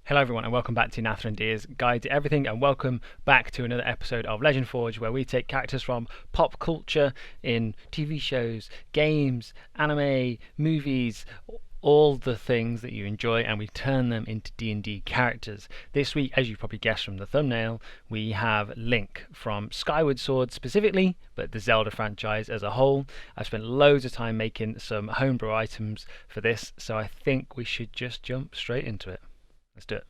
Hello everyone and welcome back to Nathan and Deer's Guide to Everything, and welcome back to another episode of Legend Forge, where we take characters from pop culture in TV shows, games, anime, movies, all the things that you enjoy, and we turn them into D&D characters. This week, as you probably guessed from the thumbnail, we have Link from Skyward Sword specifically, but the Zelda franchise as a whole. I've spent loads of time making some homebrew items for this, so I think we should just jump straight into it. Let's do it.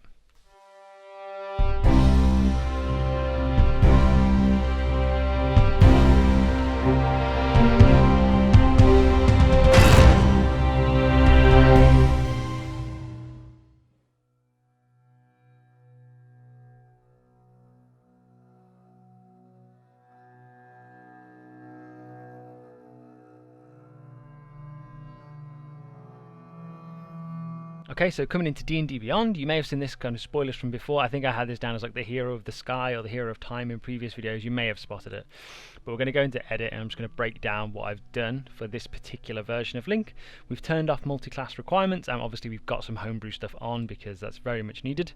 Okay, so coming into D&D Beyond, you may have seen this kind of spoilers from before. I think I had this down as like the hero of the sky or the hero of time in previous videos. You may have spotted it. But we're going to go into edit and I'm just going to break down what I've done for this particular version of Link. We've turned off multi-class requirements, and obviously we've got some homebrew stuff on because that's very much needed.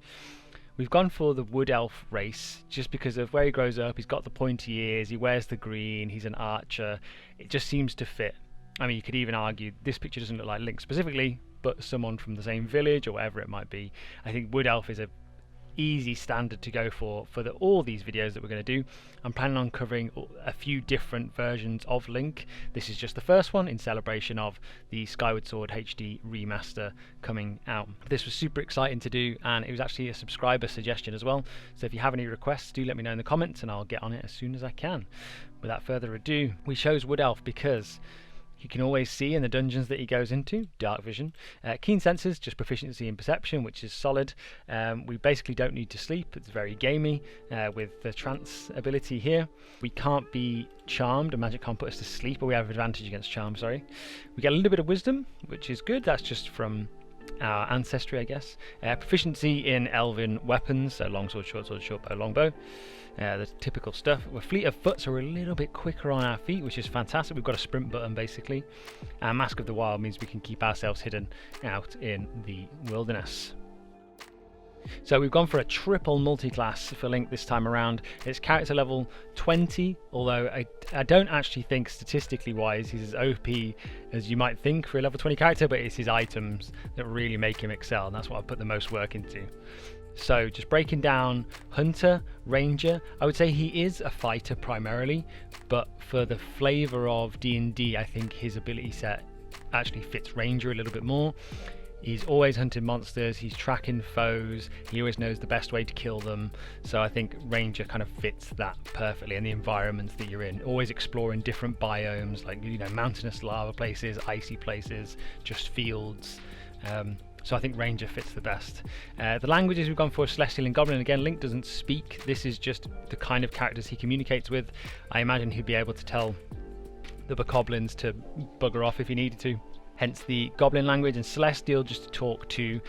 We've gone for the wood elf race just because of where he grows up. He's got the pointy ears, he wears the green, he's an archer. It just seems to fit. I mean, you could even argue this picture doesn't look like Link specifically, but someone from the same village or whatever it might be. I think wood elf is a easy standard to go for all these videos that we're going to do. I'm planning on covering a few different versions of Link. This is just the first one in celebration of the Skyward Sword HD remaster coming out. This was super exciting to do, and it was actually a subscriber suggestion as well. So if you have any requests, do let me know in the comments and I'll get on it as soon as I can. Without further ado, we chose wood elf because you can always see in the dungeons that he goes into, dark vision. Keen senses, just proficiency in perception, which is solid. We basically don't need to sleep, it's very gamey with the trance ability here. We can't be charmed, and magic can't put us to sleep, but we have advantage against charm, sorry. We get a little bit of wisdom, which is good, that's just from our ancestry, I guess. Proficiency in elven weapons, so longsword, short bow, longbow. The typical stuff. We're fleet of foot, so we're a little bit quicker on our feet, which is fantastic. We've got a sprint button basically. And Mask of the Wild means we can keep ourselves hidden out in the wilderness. So we've gone for a triple multi-class for Link this time around. It's character level 20, although I don't actually think statistically wise he's as OP as you might think for a level 20 character, but it's his items that really make him excel, and that's what I've put the most work into. So just breaking down Hunter, Ranger, I would say he is a fighter primarily, but for the flavour of D&D, I think his ability set actually fits Ranger a little bit more. He's always hunting monsters, he's tracking foes, he always knows the best way to kill them, so I think Ranger kind of fits that perfectly, and the environments that you're in, always exploring different biomes, like, you know, mountainous lava places, icy places, just fields. So I think Ranger fits the best. The languages we've gone for Celestial and Goblin. Again, Link doesn't speak. This is just the kind of characters he communicates with. I imagine he'd be able to tell the Bokoblins to bugger off if he needed to. Hence the Goblin language, and Celestial just to talk to,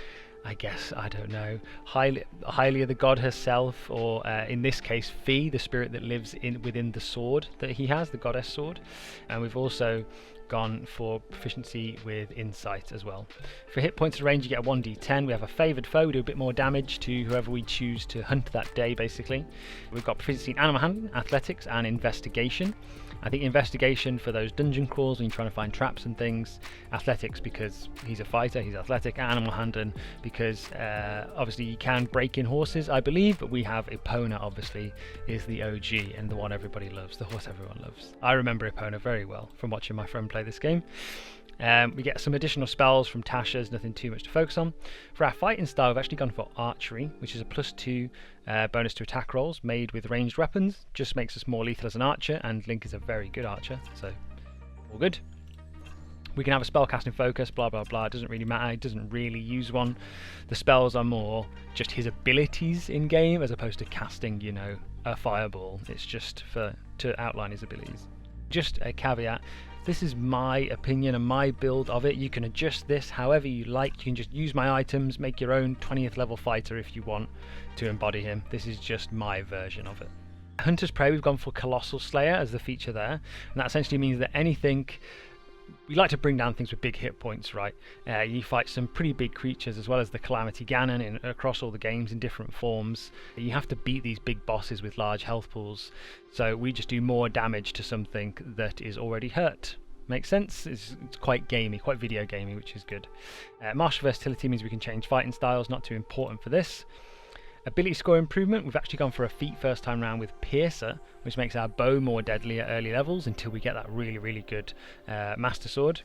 I guess, I don't know, highly of the god herself, or in this case, Fee, the spirit that lives within the sword that he has, the goddess sword. And we've also gone for proficiency with insight as well. For hit points and range, you get a 1d10. We have a favoured foe, we do a bit more damage to whoever we choose to hunt that day, basically. We've got proficiency in animal handling, athletics, and investigation. I think investigation for those dungeon crawls when you're trying to find traps and things. Athletics because he's a fighter, he's athletic. Animal handling because obviously you can break in horses, I believe, but we have Epona, obviously, is the OG and the one everybody loves, the horse everyone loves. I remember Epona very well from watching my friend play this game. We get some additional spells from Tasha's, nothing too much to focus on. For our fighting style, we've actually gone for archery, which is a +2 bonus to attack rolls made with ranged weapons. Just makes us more lethal as an archer, and Link is a very good archer, so all good. We can have a spellcasting focus, blah blah blah, it doesn't really matter, he doesn't really use one. The spells are more just his abilities in game as opposed to casting, you know, a fireball. It's just to outline his abilities. Just a caveat, this is my opinion and my build of it. You can adjust this however you like. You can just use my items, make your own 20th level fighter if you want to embody him. This is just my version of it. Hunter's Prey, we've gone for Colossal Slayer as the feature there, and that essentially means that anything we like to bring down things with big hit points, right? You fight some pretty big creatures as well as the Calamity Ganon across all the games in different forms. You have to beat these big bosses with large health pools, so we just do more damage to something that is already hurt. Makes sense? It's quite gamey, quite video gamey, which is good. Martial versatility means we can change fighting styles, not too important for this. Ability score improvement, we've actually gone for a feat first time round with Piercer, which makes our bow more deadly at early levels until we get that really good Master Sword.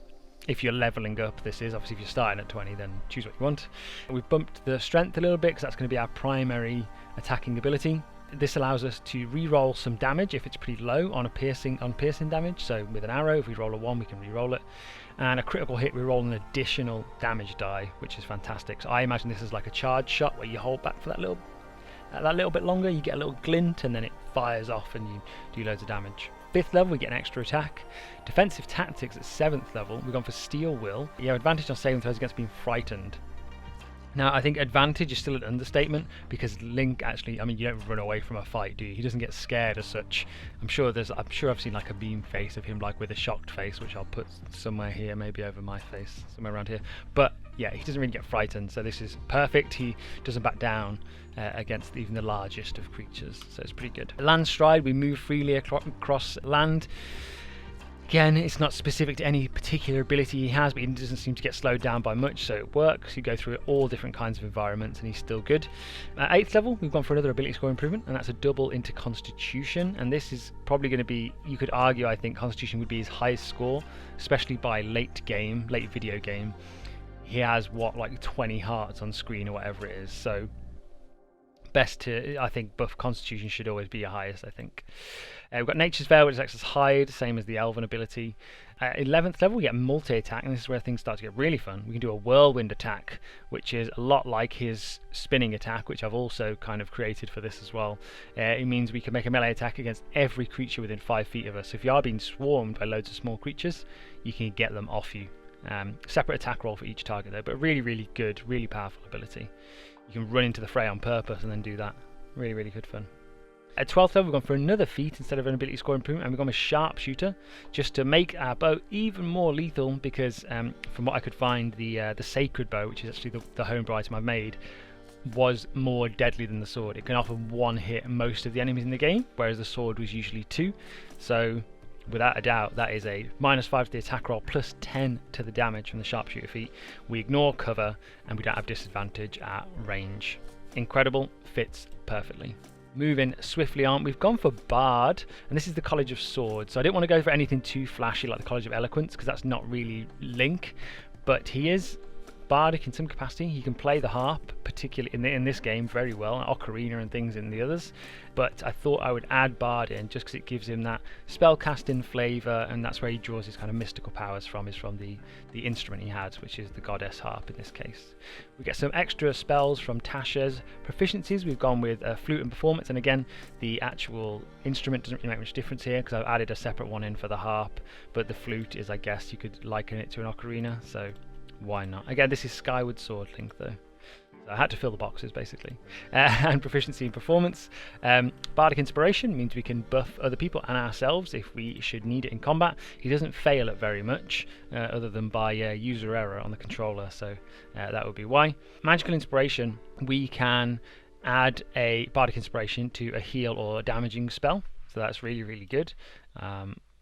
If you're leveling up, this is. Obviously if you're starting at 20, then choose what you want. We've bumped the strength a little bit because that's going to be our primary attacking ability. This allows us to re-roll some damage if it's pretty low on piercing damage. So with an arrow, if we roll a 1, we can re-roll it. And a critical hit, we roll an additional damage die, which is fantastic. So I imagine this is like a charge shot where you hold back for that little bit longer, you get a little glint, and then it fires off and you do loads of damage. 5th level, we get an extra attack. Defensive tactics at 7th level, we've gone for Steel Will. You have advantage on saving throws against being frightened. Now, I think advantage is still an understatement because Link actually, I mean, you don't run away from a fight, do you? He doesn't get scared as such. I'm sure I've seen like a meme face of him like with a shocked face, which I'll put somewhere here, maybe over my face, somewhere around here. But yeah, he doesn't really get frightened, so this is perfect. He doesn't back down against even the largest of creatures, so it's pretty good. Land Stride, we move freely across land. Again, it's not specific to any particular ability he has, but he doesn't seem to get slowed down by much, so it works. You go through all different kinds of environments and he's still good. At 8th level, we've gone for another ability score improvement, and that's a double into Constitution, and this is probably going to be, you could argue, I think Constitution would be his highest score, especially by late video game. He has, what, like 20 hearts on screen or whatever it is, so best to, I think, buff Constitution should always be your highest, I think. We've got Nature's Veil, which acts as Hide, same as the Elven ability. 11th level, we get multi-attack, and this is where things start to get really fun. We can do a Whirlwind attack, which is a lot like his spinning attack, which I've also kind of created for this as well. It means we can make a melee attack against every creature within 5 feet of us. So if you are being swarmed by loads of small creatures, you can get them off you. Separate attack roll for each target though, but really good, really powerful ability. You can run into the fray on purpose and then do that. Really good fun. At 12th level, we've gone for another feat instead of an ability score improvement, and we've gone with Sharpshooter, just to make our bow even more lethal, because from what I could find, the Sacred Bow, which is actually the homebrew item I've made, was more deadly than the sword. It can offer 1 hit most of the enemies in the game, whereas the sword was usually 2. So without a doubt, that is a -5 to the attack roll, plus 10 to the damage from the Sharpshooter feat. We ignore cover, and we don't have disadvantage at range. Incredible, fits perfectly. Moving swiftly on, we've gone for Bard, and this is the College of Swords. So I didn't want to go for anything too flashy like the College of Eloquence, because that's not really Link, but he is bardic in some capacity. He can play the harp, particularly in this game, very well, ocarina and things in the others, but I thought I would add Bard in just because it gives him that spellcasting flavour, and that's where he draws his kind of mystical powers from, is from the instrument he had, which is the goddess harp in this case. We get some extra spells from Tasha's proficiencies. We've gone with flute and performance, and again, the actual instrument doesn't really make much difference here because I've added a separate one in for the harp, but the flute is, I guess you could liken it to an ocarina, so why not? Again, this is Skyward Sword Link though, so I had to fill the boxes basically. And proficiency in performance. Bardic Inspiration means we can buff other people and ourselves if we should need it in combat. He doesn't fail at very much, other than by user error on the controller, so that would be why. Magical Inspiration, we can add a Bardic Inspiration to a heal or damaging spell, so that's really good.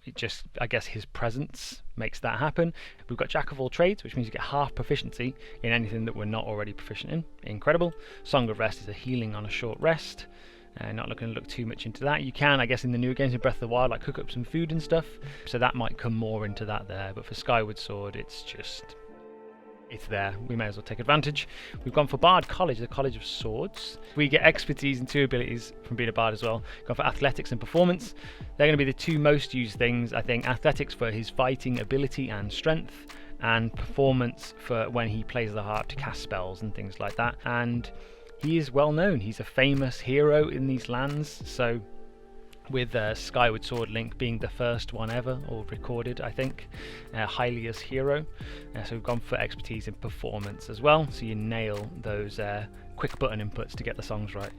It just, I guess his presence makes that happen. We've got Jack of all trades, which means you get half proficiency in anything that we're not already proficient in. Incredible. Song of Rest is a healing on a short rest. Not looking to look too much into that. You can, I guess, in the newer games in Breath of the Wild, like cook up some food and stuff, so that might come more into that there. But for Skyward Sword, it's there. We may as well take advantage. We've gone for Bard College, the College of Swords. We get expertise in 2 abilities from being a bard as well. Gone for athletics and performance. They're going to be the 2 most used things, I think. Athletics for his fighting ability and strength, and performance for when he plays the harp to cast spells and things like that. And he is well known. He's a famous hero in these lands, so with Skyward Sword Link being the first one ever, or recorded, I think, Hylia's hero. So we've gone for expertise in performance as well, so you nail those quick button inputs to get the songs right.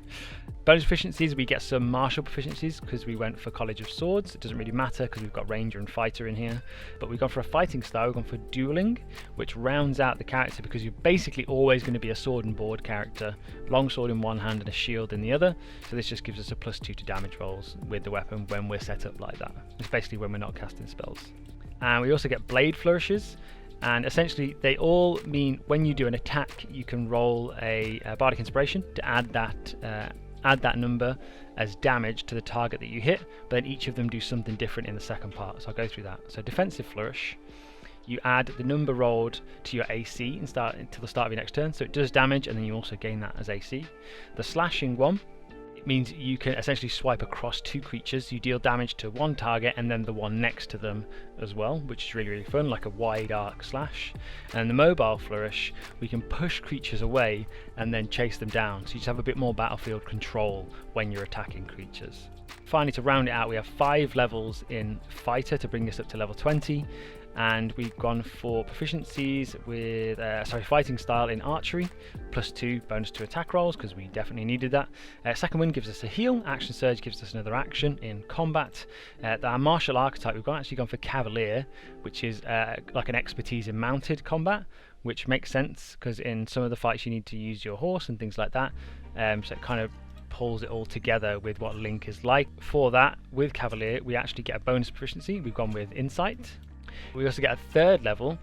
Bonus proficiencies, we get some martial proficiencies because we went for College of Swords. It doesn't really matter because we've got Ranger and Fighter in here, but we've gone for a fighting style, we've gone for Dueling, which rounds out the character because you're basically always going to be a sword and board character, long sword in one hand and a shield in the other, so this just gives us a +2 to damage rolls with the weapon when we're set up like that. It's basically when we're not casting spells. And we also get Blade Flourishes, and essentially they all mean when you do an attack you can roll a Bardic Inspiration to add that number as damage to the target that you hit, but then each of them do something different in the second part, so I'll go through that. So Defensive Flourish, you add the number rolled to your AC until the start of your next turn, so it does damage and then you also gain that as AC. The Slashing one, it means you can essentially swipe across 2 creatures, you deal damage to one target and then the one next to them as well, which is really, really fun, like a wide arc slash. And the Mobile Flourish, we can push creatures away and then chase them down, so you just have a bit more battlefield control when you're attacking creatures. Finally, to round it out, we have 5 levels in Fighter to bring us up to level 20, and we've gone for proficiencies with fighting style in archery, +2 bonus to attack rolls because we definitely needed that. Second one gives us a heal, action surge gives us another action in combat. Our martial archetype, we've actually gone for Cavalier, which is like an expertise in mounted combat, which makes sense because in some of the fights you need to use your horse and things like that, so it kind of pulls it all together with what Link is like. For that, with Cavalier, we actually get a bonus proficiency. We've gone with Insight. We also get a 3rd level,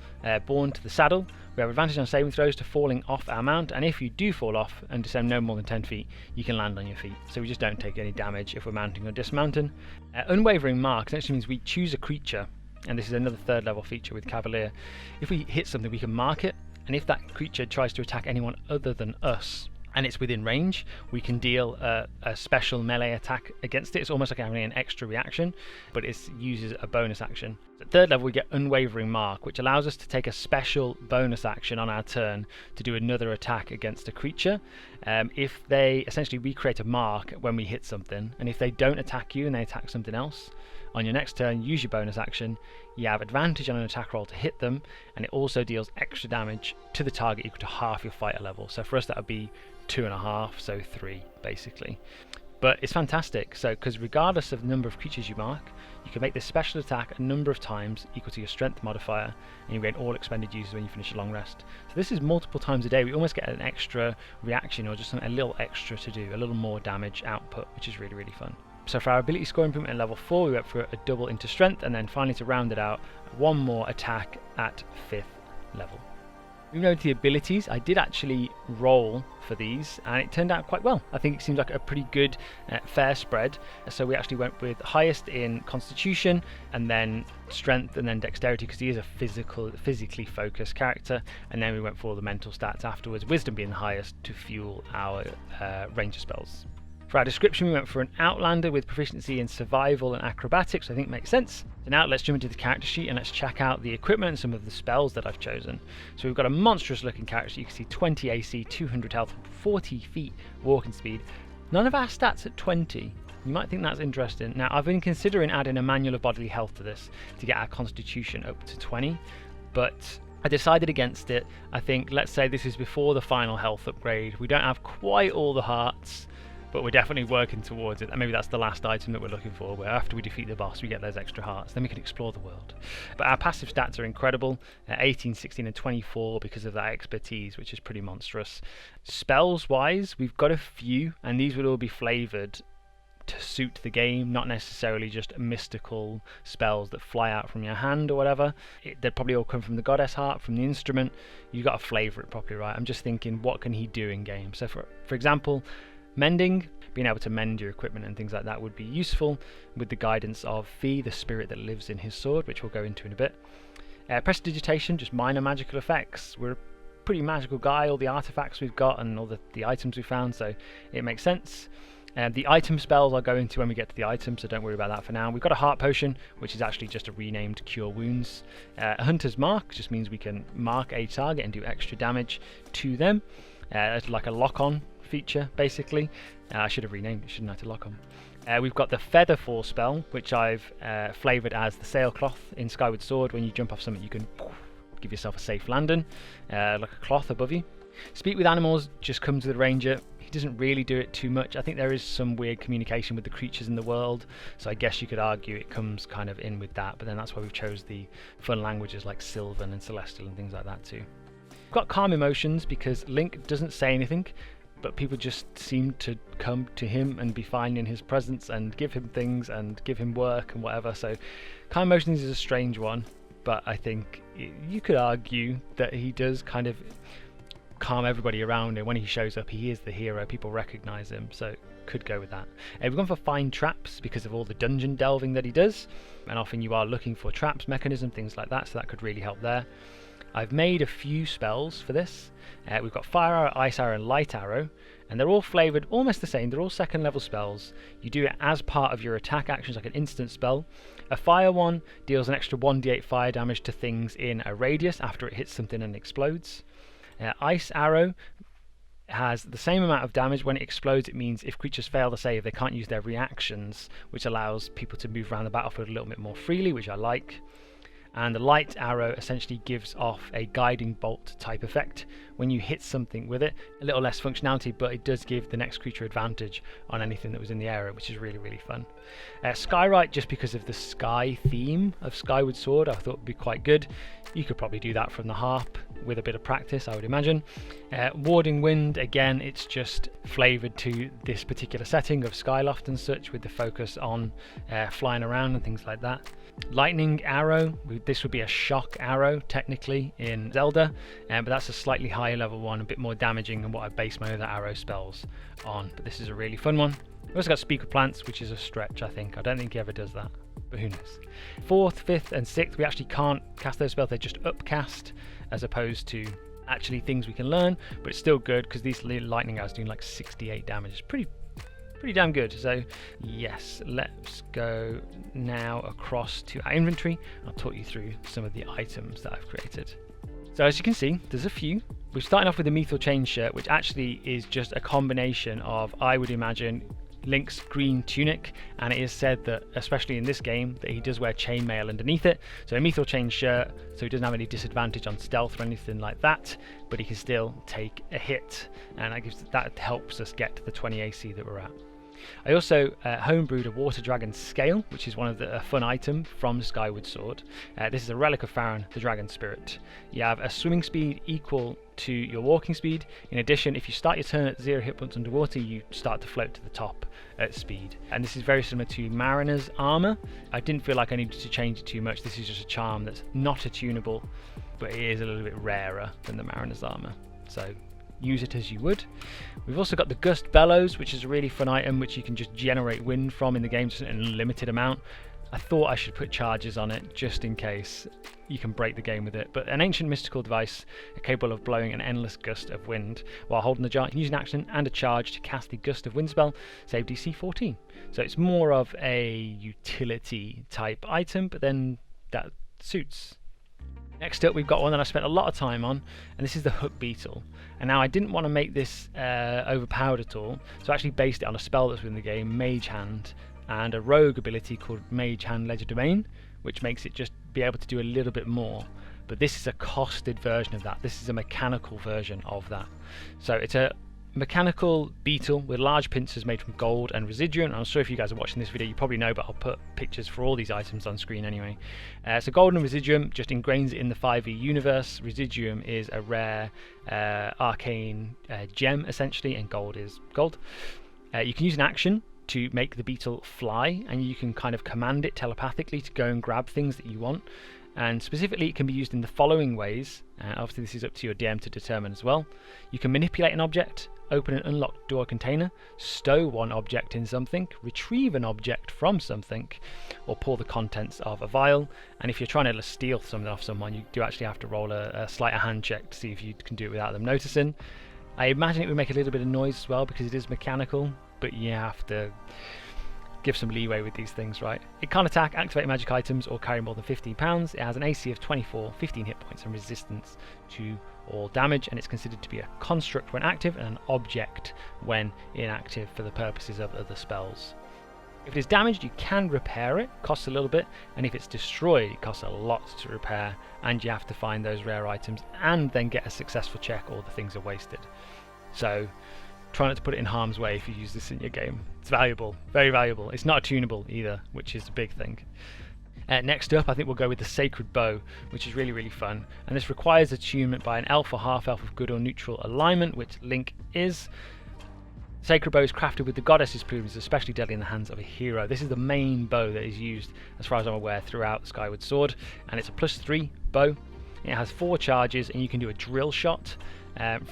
Born to the Saddle. We have advantage on saving throws to falling off our mount, and if you do fall off and descend no more than 10 feet, you can land on your feet. So we just don't take any damage if we're mounting or dismounting. Unwavering Mark essentially means we choose a creature, and this is another 3rd level feature with Cavalier. If we hit something, we can mark it, and if that creature tries to attack anyone other than us, and it's within range, we can deal a special melee attack against it. It's almost like having an extra reaction, but it uses a bonus action. At 3rd level we get Unwavering Mark, which allows us to take a special bonus action on our turn to do another attack against a creature. If they essentially, we create a mark when we hit something, and if they don't attack you and they attack something else, on your next turn use your bonus action, you have advantage on an attack roll to hit them, and it also deals extra damage to the target equal to half your fighter level. So for us that would be 2.5, so 3 basically. But it's fantastic, so because regardless of the number of creatures you mark, you can make this special attack a number of times equal to your strength modifier, and you gain all expended uses when you finish a long rest. So this is multiple times a day. We almost get an extra reaction, or just a little extra to do, a little more damage output, which is really, really fun. So for our ability score improvement in level 4, we went for a double into strength, and then finally to round it out, one more attack at 5th level. Moving over to the abilities, I did actually roll for these and it turned out quite well. I think it seems like a pretty good fair spread. So we actually went with highest in Constitution, and then Strength, and then Dexterity because he is a physically focused character, and then we went for all the mental stats afterwards, Wisdom being the highest to fuel our Ranger spells. For our description, we went for an Outlander with proficiency in Survival and Acrobatics, I think makes sense. So now let's jump into the character sheet and let's check out the equipment and some of the spells that I've chosen. So we've got a monstrous looking character. You can see 20 AC, 200 health, 40 feet walking speed. None of our stats at 20. You might think that's interesting. Now I've been considering adding a manual of bodily health to this to get our Constitution up to 20, but I decided against it. I think, let's say this is before the final health upgrade. We don't have quite all the hearts, but we're definitely working towards it, and maybe that's the last item that we're looking for, where after we defeat the boss we get those extra hearts, then we can explore the world. But our passive stats are incredible, 18, 16 and 24 because of that expertise, which is pretty monstrous. Spells wise, we've got a few, and these would all be flavoured to suit the game, not necessarily just mystical spells that fly out from your hand or whatever. They'd probably all come from the Goddess Heart, from the instrument. You got to flavour it properly, right? I'm just thinking, what can he do in game? So for example, mending, being able to mend your equipment and things like that would be useful with the guidance of Fee, the spirit that lives in his sword, which we'll go into in a bit. Prestidigitation, just minor magical effects. We're a pretty magical guy, all the artifacts we've got and all the items we found, so it makes sense. The item spells I'll go into when we get to the items, so don't worry about that for now. We've got a heart potion, which is actually just a renamed cure wounds. A hunter's mark just means we can mark a target and do extra damage to them. It's like a lock-on feature basically. I should have renamed it, shouldn't I, to lock on. We've got the feather fall spell, which I've flavoured as the sailcloth in Skyward Sword. When you jump off something you can give yourself a safe landing, like a cloth above you. Speak with animals just comes with a ranger. He doesn't really do it too much. I think there is some weird communication with the creatures in the world, so I guess you could argue it comes kind of in with that, but then that's why we've chose the fun languages like Sylvan and Celestial and things like that too. We've got calm emotions because Link doesn't say anything, but people just seem to come to him and be fine in his presence and give him things and give him work and whatever, so calm emotions is a strange one, but I think you could argue that he does kind of calm everybody around him. When he shows up, he is the hero, people recognize him, so could go with that. We've gone for find traps because of all the dungeon delving that he does, and often you are looking for traps, mechanism, things like that, so that could really help there. I've made a few spells for this. We've got fire arrow, ice arrow and light arrow, and they're all flavoured almost the same. They're all second level spells. You do it as part of your attack actions, like an instant spell. A fire one deals an extra 1d8 fire damage to things in a radius after it hits something and explodes. Ice arrow has the same amount of damage. When it explodes, it means if creatures fail to save, they can't use their reactions, which allows people to move around the battlefield a little bit more freely, which I like. And the light arrow essentially gives off a guiding bolt type effect when you hit something with it. A little less functionality, but it does give the next creature advantage on anything that was in the area, which is really, really fun. Skywrite, just because of the sky theme of Skyward Sword, I thought would be quite good. You could probably do that from the harp with a bit of practice, I would imagine. Warding Wind, again, it's just flavoured to this particular setting of Skyloft and such, with the focus on flying around and things like that. Lightning arrow, this would be a shock arrow technically in Zelda, but that's a slightly higher level one, a bit more damaging than what I base my other arrow spells on, but this is a really fun one. We've also got Speak with Plants, which is a stretch, I think. I don't think he ever does that, but who knows. 4th, 5th and 6th, we actually can't cast those spells, they're just upcast as opposed to actually things we can learn, but it's still good because these lightning arrows doing like 68 damage. It's pretty damn good. So yes, let's go now across to our inventory. I'll talk you through some of the items that I've created. So as you can see, there's a few. We're starting off with the Methyl Chain shirt, which actually is just a combination of, I would imagine, Link's green tunic, and it is said that, especially in this game, that he does wear chainmail underneath it. So a Methyl Chain shirt, so he doesn't have any disadvantage on stealth or anything like that, but he can still take a hit, and that helps us get to the 20 AC that we're at. I also homebrewed a Water Dragon scale, which is one of the fun item from Skyward Sword. This is a relic of Farron, the dragon spirit. You have a swimming speed equal to your walking speed. In addition, if you start your turn at 0 hit points underwater, you start to float to the top at speed. And this is very similar to Mariner's armor. I didn't feel like I needed to change it too much. This is just a charm that's not attunable, but it is a little bit rarer than the Mariner's armor. So use it as you would. We've also got the Gust Bellows, which is a really fun item which you can just generate wind from in the game, just an unlimited amount. I thought I should put charges on it just in case you can break the game with it, but an ancient mystical device capable of blowing an endless gust of wind while holding the jar. You can use an action and a charge to cast the Gust of Wind spell, save DC 14. So it's more of a utility type item, but then that suits. Next up, we've got one that I spent a lot of time on, and this is the Hook Beetle. And now I didn't want to make this overpowered at all, so I actually based it on a spell that's within the game, Mage Hand, and a rogue ability called Mage Hand Legerdemain, which makes it just be able to do a little bit more. But this is a costed version of that. This is a mechanical version of that. So it's a mechanical beetle with large pincers made from gold and residuum. I'm sure if you guys are watching this video you probably know, but I'll put pictures for all these items on screen anyway. So gold and residuum just ingrains it in the 5e universe. Residuum is a rare arcane gem essentially, and gold is gold. You can use an action to make the beetle fly, and you can kind of command it telepathically to go and grab things that you want. And specifically it can be used in the following ways. Obviously this is up to your DM to determine as well. You can manipulate an object, open an unlocked door container, stow one object in something, retrieve an object from something, or pour the contents of a vial. And if you're trying to steal something off someone, you do actually have to roll a sleight of hand check to see if you can do it without them noticing. I imagine it would make a little bit of noise as well because it is mechanical, but you have to give some leeway with these things, right? It can't attack, activate magic items, or carry more than 15 pounds. It has an AC of 24, 15 hit points, and resistance to all damage, and it's considered to be a construct when active and an object when inactive for the purposes of other spells. If it is damaged, you can repair it, costs a little bit, and if it's destroyed, it costs a lot to repair, and you have to find those rare items and then get a successful check or the things are wasted. So try not to put it in harm's way if you use this in your game. It's valuable, very valuable. It's not attunable either, which is a big thing. Next up, I think we'll go with the Sacred Bow, which is really, really fun, and this requires attunement by an elf or half-elf of good or neutral alignment, which Link is. Sacred Bow is crafted with the goddess's plumes, especially deadly in the hands of a hero. This is the main bow that is used, as far as I'm aware, throughout Skyward Sword, and it's a +3 bow. It has 4 charges, and you can do a drill shot.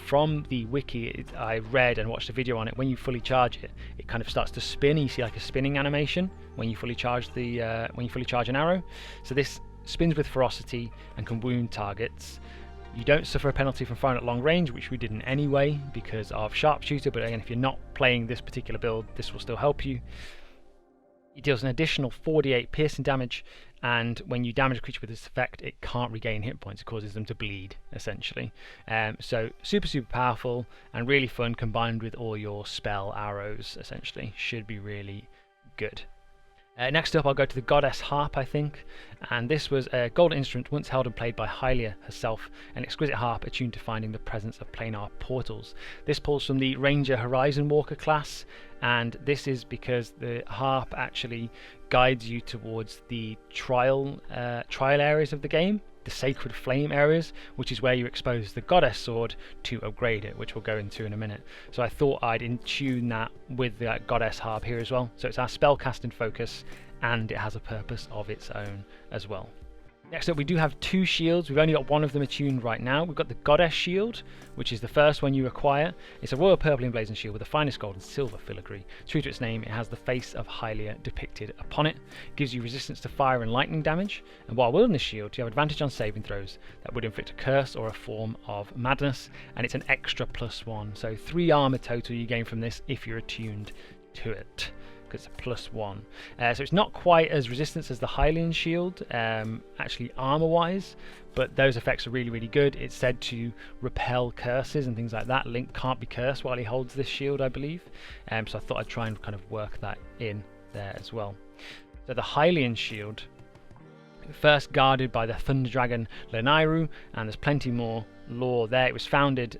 From the wiki I read and watched a video on it, when you fully charge it, it kind of starts to spin. You see like a spinning animation when you fully charge an arrow. So this spins with ferocity and can wound targets. You don't suffer a penalty from firing at long range, which we didn't anyway because of sharpshooter, but again, if you're not playing this particular build, this will still help you. It deals an additional 48 piercing damage, and when you damage a creature with this effect, it can't regain hit points. It causes them to bleed, essentially. So super powerful and really fun, combined with all your spell arrows, essentially. Should be really good. Next up, I'll go to the Goddess Harp, I think, and this was a golden instrument once held and played by Hylia herself, an exquisite harp attuned to finding the presence of planar portals. This pulls from the Ranger Horizon Walker class, and this is because the harp actually guides you towards the trial areas of the game, the Sacred Flame areas, which is where you expose the Goddess Sword to upgrade it, which we'll go into in a minute. So I thought I'd tune that with the Goddess Harp here as well. So it's our spellcasting focus, and it has a purpose of its own as well. Next up, we do have 2 shields. We've only got one of them attuned right now. We've got the Goddess Shield, which is the first one you acquire. It's a royal purple emblazoned shield with the finest gold and silver filigree. True to its name, it has the face of Hylia depicted upon it. It gives you resistance to fire and lightning damage, and while wielding this shield, you have advantage on saving throws that would inflict a curse or a form of madness, and it's an extra +1. So 3 armor total you gain from this if you're attuned to it, because it's a +1. So it's not quite as resistant as the Hylian shield, actually armor-wise, but those effects are really, really good. It's said to repel curses and things like that. Link can't be cursed while he holds this shield, I believe. So I thought I'd try and kind of work that in there as well. So the Hylian shield, first guarded by the Thunder Dragon Lanairu, and there's plenty more lore there. It was founded,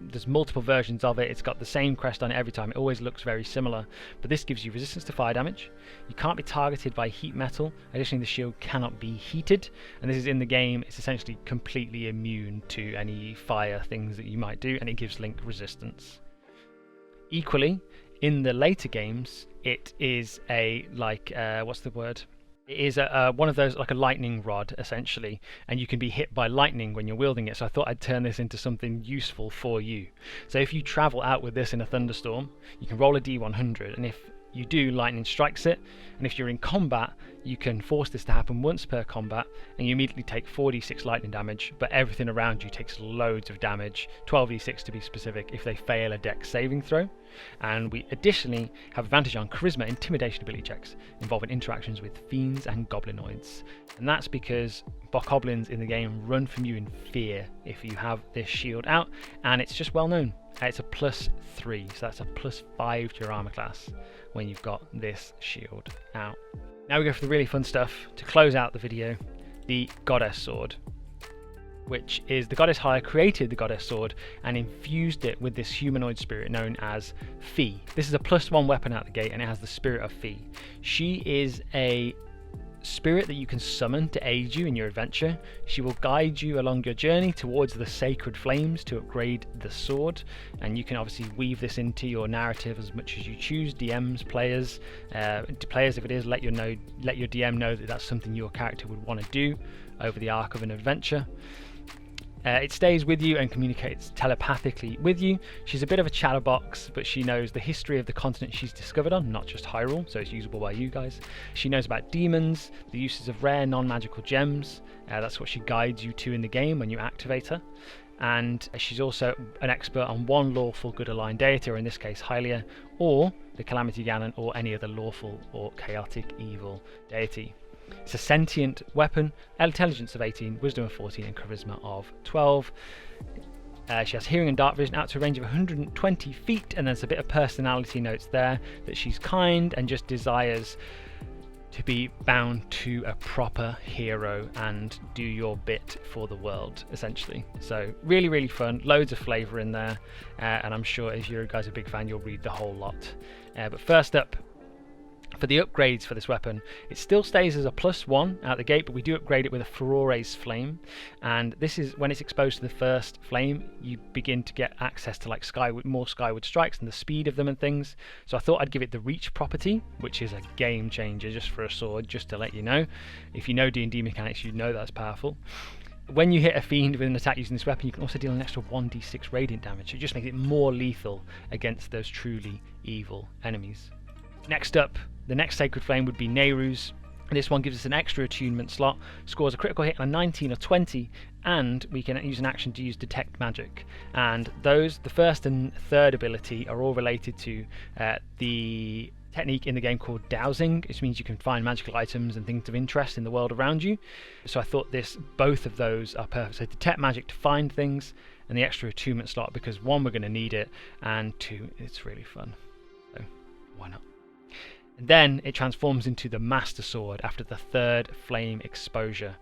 there's multiple versions of it. It's got the same crest on it every time. It always looks very similar, but this gives you resistance to fire damage. You can't be targeted by heat metal. Additionally, the shield cannot be heated, and this is in the game. It's essentially completely immune to any fire things that you might do, and it gives Link resistance. Equally, in the later games, it is a what's the word? It is one of those, like a lightning rod, essentially, and you can be hit by lightning when you're wielding it, so I thought I'd turn this into something useful for you. So if you travel out with this in a thunderstorm, you can roll a D100, and if you do, lightning strikes it, and if you're in combat, you can force this to happen once per combat, and you immediately take 4d6 lightning damage, but everything around you takes loads of damage, 12d6 to be specific, if they fail a dex saving throw. And we additionally have advantage on charisma intimidation ability checks involving interactions with fiends and goblinoids, and that's because bokoblins in the game run from you in fear if you have this shield out, and it's just well known. It's a +3, so that's a +5 to your armor class when you've got this shield out. Now we go for the really fun stuff to close out the video, the Goddess Sword, which is the Goddess Hylia created the Goddess Sword and infused it with this humanoid spirit known as Fee. This is a +1 weapon out the gate, and it has the spirit of Fee. She is a spirit that you can summon to aid you in your adventure. She will guide you along your journey towards the Sacred Flames to upgrade the sword, and you can obviously weave this into your narrative as much as you choose. DMs, players if it is, let your DM know that that's something your character would want to do over the arc of an adventure. It stays with you and communicates telepathically with you. She's a bit of a chatterbox, but she knows the history of the continent she's discovered on, not just Hyrule, so it's usable by you guys. She knows about demons, the uses of rare non-magical gems. That's what she guides you to in the game when you activate her. And she's also an expert on one lawful good aligned deity, or in this case Hylia, or the Calamity Ganon, or any other lawful or chaotic evil deity. It's a sentient weapon, intelligence of 18, wisdom of 14, and charisma of 12. She has hearing and dark vision out to a range of 120 feet, and there's a bit of personality notes there that she's kind and just desires to be bound to a proper hero and do your bit for the world, essentially. So really, really fun, loads of flavour in there, and I'm sure if you guys are a big fan, you'll read the whole lot. But first up, for the upgrades for this weapon, it still stays as a +1 out the gate, but we do upgrade it with a Furore's Flame, and this is when it's exposed to the first flame, you begin to get access to like more Skyward Strikes and the speed of them and things. So I thought I'd give it the reach property, which is a game changer just for a sword, just to let you know. If you know D&D mechanics, you know that's powerful. When you hit a fiend with an attack using this weapon, you can also deal an extra 1d6 radiant damage, so it just makes it more lethal against those truly evil enemies. Next up, the next Sacred Flame would be Nehru's. This one gives us an extra attunement slot, scores a critical hit on a 19 or 20, and we can use an action to use Detect Magic. And those, the first and third ability, are all related to the technique in the game called dowsing, which means you can find magical items and things of interest in the world around you. So I thought both of those are perfect. So Detect Magic to find things, and the extra attunement slot because 1, we're going to need it, and 2, it's really fun. So why not? And then it transforms into the Master Sword after the third flame exposure.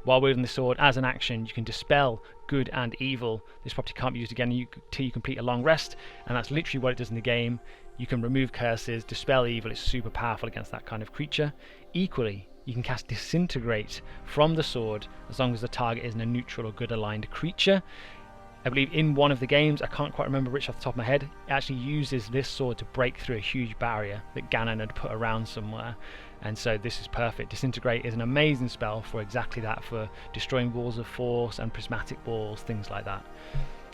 While wielding the sword as an action, you can dispel good and evil. This property can't be used again until you complete a long rest, and that's literally what it does in the game. You can remove curses, dispel evil. It's super powerful against that kind of creature. Equally, you can cast Disintegrate from the sword as long as the target isn't a neutral or good aligned creature. I believe in one of the games, I can't quite remember which off the top of my head, it actually uses this sword to break through a huge barrier that Ganon had put around somewhere, and so this is perfect. Disintegrate is an amazing spell for exactly that, for destroying walls of force and prismatic walls, things like that.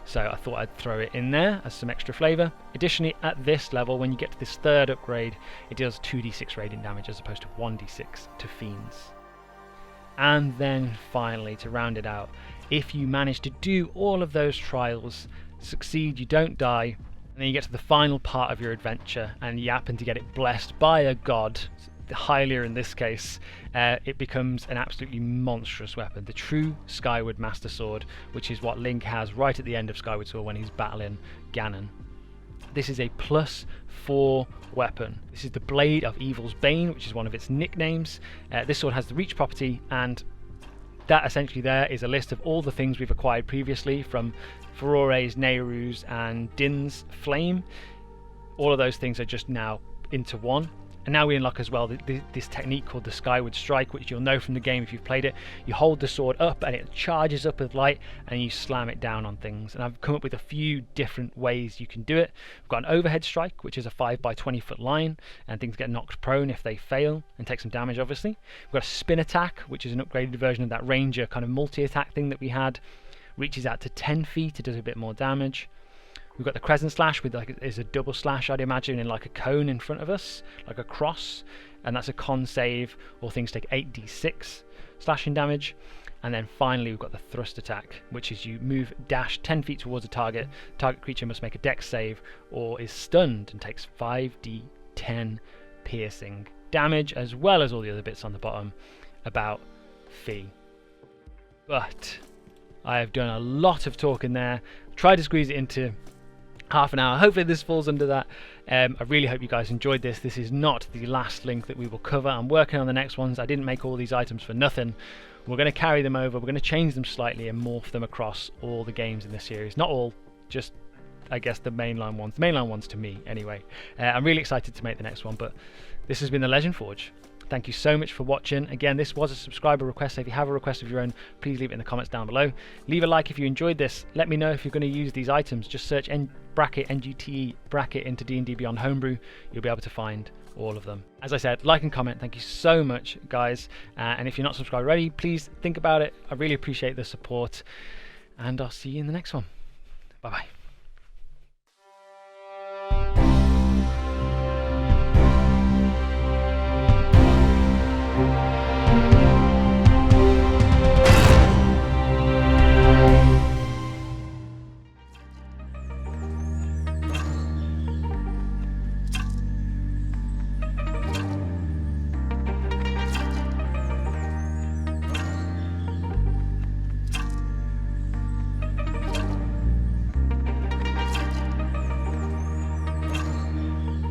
So I thought I'd throw it in there as some extra flavour. Additionally, at this level, when you get to this third upgrade, it deals 2d6 radiant damage as opposed to 1d6 to fiends. And then finally, to round it out, if you manage to do all of those trials, succeed, you don't die, and then you get to the final part of your adventure and you happen to get it blessed by a god, Hylia in this case, it becomes an absolutely monstrous weapon, the true Skyward Master Sword, which is what Link has right at the end of Skyward Sword when he's battling Ganon. This is a +4 weapon. This is the Blade of Evil's Bane, which is one of its nicknames. This sword has the reach property, and that essentially there is a list of all the things we've acquired previously from Furore's, Nehru's and Din's Flame. All of those things are just now into one. And now we unlock as well this technique called the Skyward Strike, which you'll know from the game if you've played it. You hold the sword up and it charges up with light and you slam it down on things. And I've come up with a few different ways you can do it. We've got an overhead strike, which is a 5 by 20 foot line, and things get knocked prone if they fail and take some damage, obviously. We've got a spin attack, which is an upgraded version of that ranger kind of multi-attack thing that we had. Reaches out to 10 feet, it does a bit more damage. We've got the Crescent Slash, with is a double slash, I'd imagine, in like a cone in front of us, like a cross, and that's a con save. All things take 8d6 slashing damage. And then finally we've got the Thrust Attack, which is you dash 10 feet towards a target. Target creature must make a dex save or is stunned and takes 5d10 piercing damage, as well as all the other bits on the bottom about fee. But I have done a lot of talking there, tried to squeeze it into half an hour. Hopefully this falls under that. I really hope you guys enjoyed this. This is not the last link that we will cover. I'm working on the next ones. I didn't make all these items for nothing. We're going to carry them over. We're going to change them slightly and morph them across all the games in this series. Not all, just I guess the mainline ones. The mainline ones to me anyway. I'm really excited to make the next one, but this has been the Legend Forge. Thank you so much for watching. Again, this was a subscriber request, so if you have a request of your own, please leave it in the comments down below. Leave a like if you enjoyed this. Let me know if you're going to use these items. Just search NGTE bracket into D&D Beyond Homebrew. You'll be able to find all of them. As I said, like and comment. Thank you so much, guys. And if you're not subscribed already, please think about it. I really appreciate the support. And I'll see you in the next one. Bye-bye.